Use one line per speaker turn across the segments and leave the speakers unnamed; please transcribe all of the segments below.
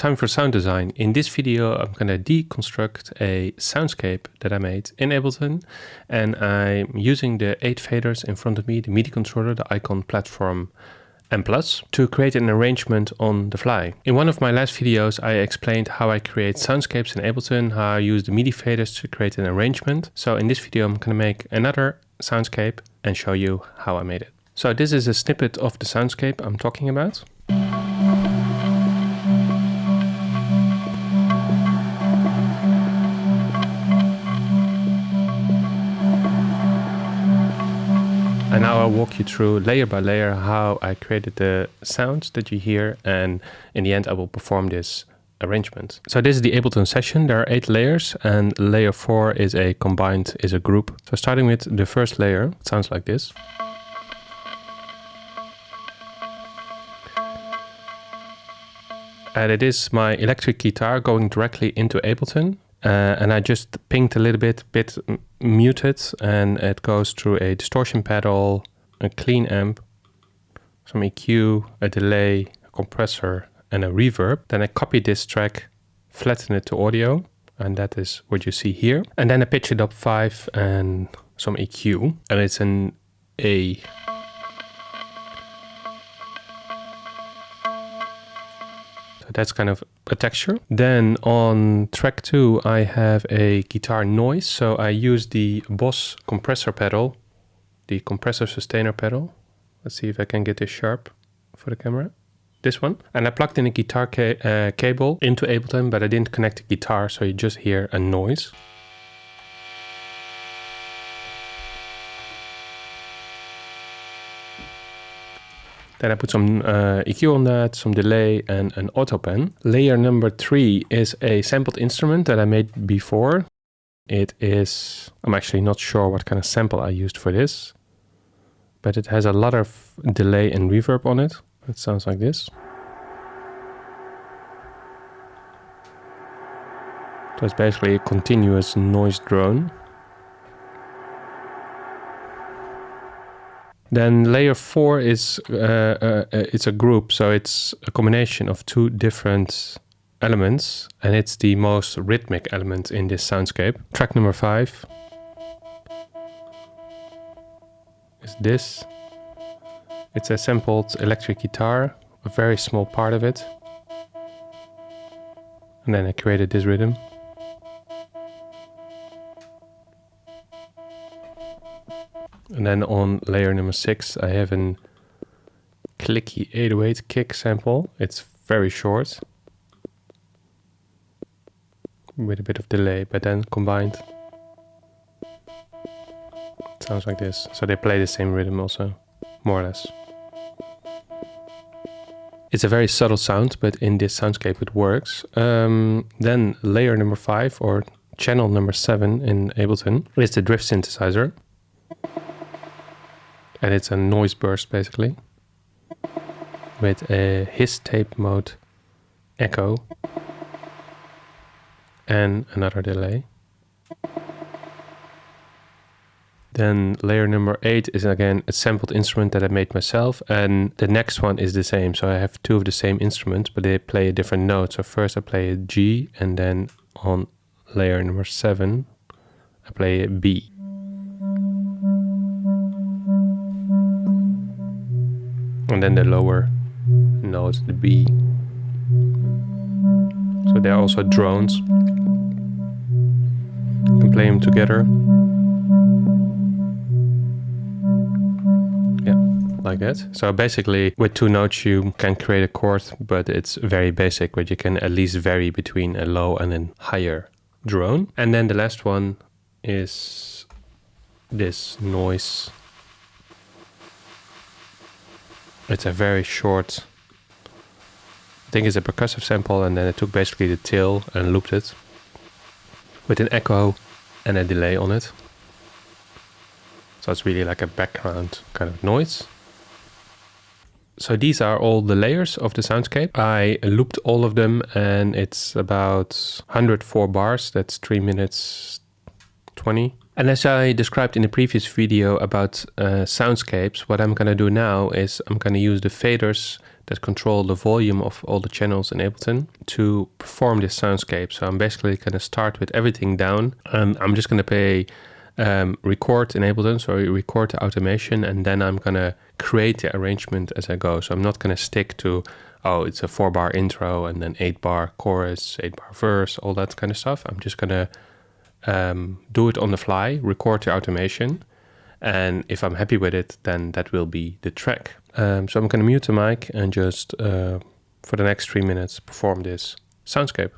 time for sound design. In this video, I'm going to deconstruct a soundscape that I made in Ableton, and I'm using the 8 faders in front of me, the MIDI controller, the Icon Platform M MIDI, to create an arrangement on the fly. In one of my last videos, I explained how I create soundscapes in Ableton, how I use the MIDI faders to create an arrangement. So in this video, I'm going to make another soundscape and show you how I made it. So this is a snippet of the soundscape I'm talking about. And now I'll walk you through layer by layer how I created the sounds that you hear, and in the end I will perform this arrangement. So this is the Ableton session. There are 8 layers, and layer 4 is a group. So starting with the first layer, it sounds like this. And it is my electric guitar going directly into Ableton. And I just pinged a little bit muted, and it goes through a distortion pedal, a clean amp, some EQ, a delay, a compressor, and a reverb. Then I copy this track, flatten it to audio, and that is what you see here. And then I pitch it up 5 and some EQ, and it's an A. That's kind of a texture. Then on track 2, I have a guitar noise. So I use the Boss compressor pedal, the compressor sustainer pedal. Let's see if I can get this sharp for the camera. This one. And I plugged in a guitar cable into Ableton, but I didn't connect the guitar, so you just hear a noise. Then I put some EQ on that, some delay, and an auto pen. Layer number 3 is a sampled instrument that I made before. It is, I'm actually not sure what kind of sample I used for this, but it has a lot of delay and reverb on it. It sounds like this. So it's basically a continuous noise drone. Then layer 4 is it's a group, so it's a combination of 2 different elements, and it's the most rhythmic element in this soundscape. Track number 5 is this. It's a sampled electric guitar, a very small part of it, and then I created this rhythm. And then on layer number 6, I have a clicky 808 kick sample. It's very short, with a bit of delay, but then combined, it sounds like this. So they play the same rhythm also, more or less. It's a very subtle sound, but in this soundscape it works. Then layer number 5, or channel number 7 in Ableton, is the drift synthesizer. And it's a noise burst basically, with a hiss tape mode echo and another delay. Then layer number 8 is again a sampled instrument that I made myself, and the next one is the same. So I have 2 of the same instruments, but they play a different note. So first I play a G, and then on layer number 7 I play a B. And then the lower note, the B. So they're also drones. You can play them together. Yeah, like that. So basically with 2 notes you can create a chord, but it's very basic, but you can at least vary between a low and a higher drone. And then the last one is this noise. It's a very short, I think it's a percussive sample, and then I took basically the tail and looped it with an echo and a delay on it. So it's really like a background kind of noise. So these are all the layers of the soundscape. I looped all of them, and it's about 104 bars. That's 3 minutes 20. And as I described in the previous video about soundscapes, what I'm going to do now is I'm going to use the faders that control the volume of all the channels in Ableton to perform this soundscape. So I'm basically going to start with everything down, and I'm just going to play record in Ableton, so record the automation, and then I'm going to create the arrangement as I go. So I'm not going to stick to, oh, it's a 4-bar intro and then 8-bar chorus, 8-bar verse, all that kind of stuff. I'm just going to do it on the fly, record the automation, and if I'm happy with it, then that will be the track. So I'm going to mute the mic and just, for the next 3 minutes, perform this soundscape.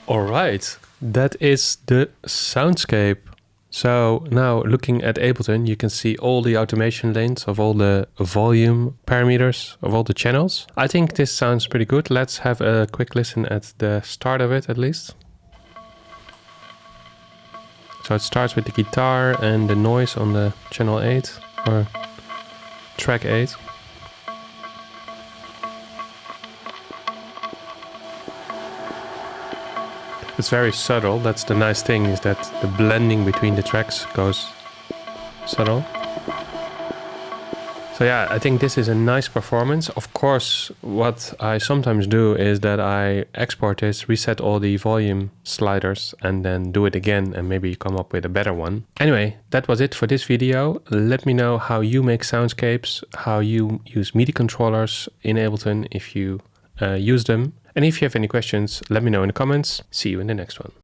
All right, that is the soundscape. So now looking at Ableton, you can see all the automation lanes of all the volume parameters of all the channels. I think this sounds pretty good. Let's have a quick listen at the start of it at least. So it starts with the guitar and the noise on the channel 8 or track 8. It's very subtle. That's the nice thing, is that the blending between the tracks goes subtle. So yeah, I think this is a nice performance. Of course, what I sometimes do is that I export this, reset all the volume sliders, and then do it again and maybe come up with a better one. Anyway, that was it for this video. Let me know how you make soundscapes, how you use MIDI controllers in Ableton if you use them. And if you have any questions, let me know in the comments. See you in the next one.